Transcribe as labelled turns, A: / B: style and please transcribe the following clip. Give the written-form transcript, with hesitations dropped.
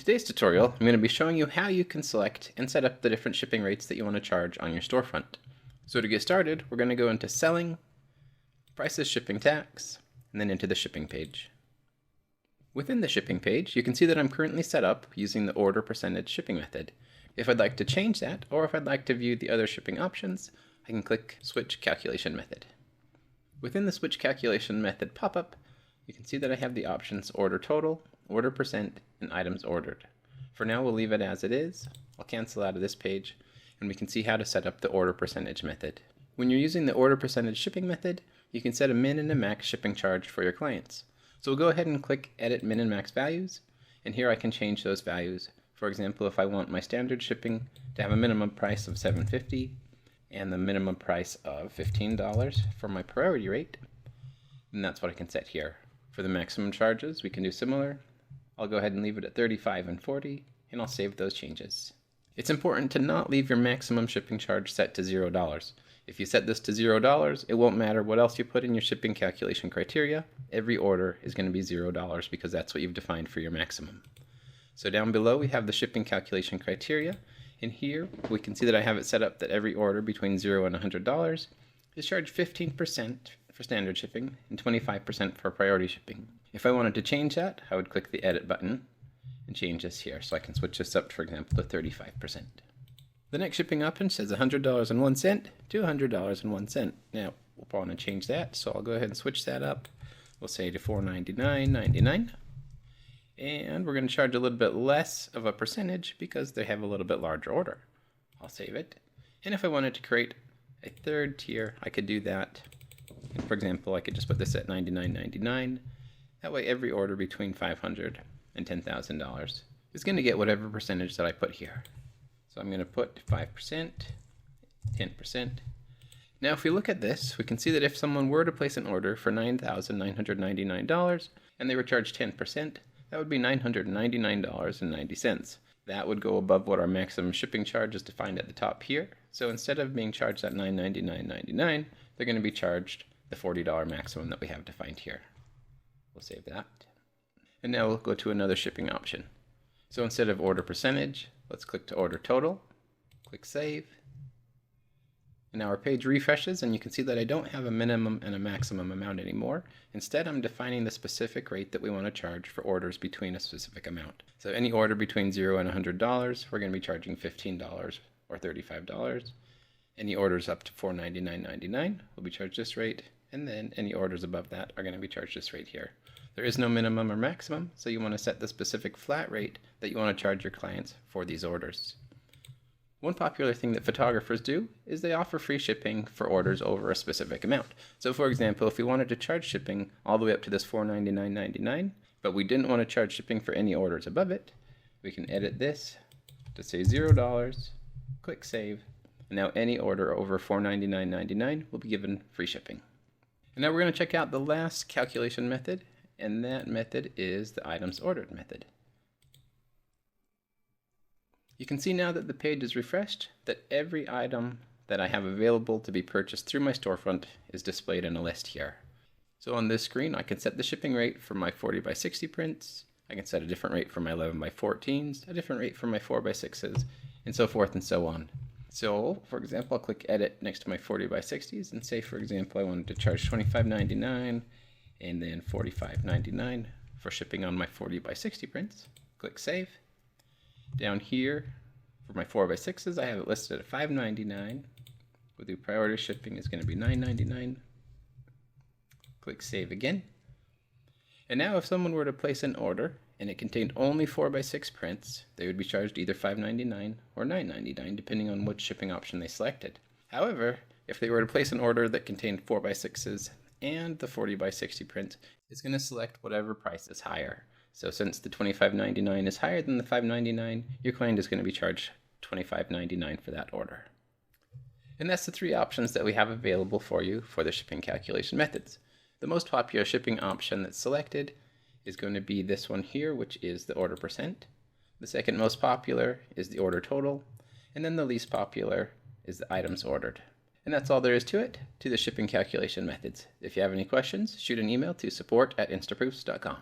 A: today's tutorial, I'm going to be showing you how you can select and set up the different shipping rates that you want to charge on your storefront. So to get started, we're going to go into Selling, Prices Shipping Tax, and then into the shipping page. Within the shipping page, you can see that I'm currently set up using the order percentage shipping method. If I'd like to change that, or if I'd like to view the other shipping options, I can click Switch Calculation Method. Within the Switch Calculation Method pop-up, you can see that I have the options Order Total, Order Percent, and Items Ordered. For now, we'll leave it as it is. I'll cancel out of this page, and we can see how to set up the order percentage method. When you're using the order percentage shipping method, you can set a min and a max shipping charge for your clients. So we'll go ahead and click Edit Min and Max Values, and here I can change those values. For example, if I want my standard shipping to have a minimum price of $7.50 and the minimum price of $15 for my priority rate, then that's what I can set here. For the maximum charges, we can do similar. I'll go ahead and leave it at 35 and 40, and I'll save those changes. It's important to not leave your maximum shipping charge set to $0. If you set this to $0, it won't matter what else you put in your shipping calculation criteria. Every order is going to be $0 because that's what you've defined for your maximum. So down below we have the shipping calculation criteria, and here we can see that I have it set up that every order between $0 and $100 is charged 15% for standard shipping and 25% for priority shipping. If I wanted to change that, I would click the Edit button and change this here, so I can switch this up, for example, to 35%. The next shipping option says $100.01 to $100.01. Now, we'll want to change that, so I'll go ahead and switch that up. We'll say to $499.99. And we're going to charge a little bit less of a percentage because they have a little bit larger order. I'll save it. And if I wanted to create a third tier, I could do that. And for example, I could just put this at $99.99. That way every order between $500 and $10,000 is going to get whatever percentage that I put here. So I'm going to put 5%, 10%. Now if we look at this, we can see that if someone were to place an order for $9,999 and they were charged 10%, that would be $999.90. That would go above what our maximum shipping charge is defined at the top here. So instead of being charged at $999.99, they're going to be charged the $40 maximum that we have defined here. We'll save that. And now we'll go to another shipping option. So instead of order percentage, let's click to order total, click save. And now our page refreshes and you can see that I don't have a minimum and a maximum amount anymore. Instead, I'm defining the specific rate that we want to charge for orders between a specific amount. So any order between $0 and $100, we're going to be charging $15 or $35. Any orders up to $499.99 will be charged this rate, and then any orders above that are going to be charged this rate here. There is no minimum or maximum, so you want to set the specific flat rate that you want to charge your clients for these orders. One popular thing that photographers do is they offer free shipping for orders over a specific amount. So for example, if we wanted to charge shipping all the way up to this $499.99, but we didn't want to charge shipping for any orders above it, we can edit this to say $0, click save, and now any order over $499.99 will be given free shipping. And now we're going to check out the last calculation method, and that method is the items ordered method. You can see now that the page is refreshed that every item that I have available to be purchased through my storefront is displayed in a list here. So on this screen, I can set the shipping rate for my 40x60 prints. I can set a different rate for my 11x14s, a different rate for my 4x6s, and so forth and so on. So, for example, I'll click Edit next to my 40x60s and say, for example, I wanted to charge $25.99 and then $45.99 for shipping on my 40x60 prints. Click Save. Down here, for my 4x6s, I have it listed at $5.99. With the priority shipping is going to be $9.99. Click Save again. And now if someone were to place an order and it contained only 4x6 prints, they would be charged either $5.99 or $9.99 depending on which shipping option they selected. However, if they were to place an order that contained 4x6s and the 40x60 print, it's going to select whatever price is higher. So since the $25.99 is higher than the $5.99, your client is going to be charged $25.99 for that order. And that's the three options that we have available for you for the shipping calculation methods. The most popular shipping option that's selected is going to be this one here, which is the order percent. The second most popular is the order total, and then the least popular is the items ordered. And that's all there is to it, to the shipping calculation methods. If you have any questions, shoot an email to support@instaproofs.com.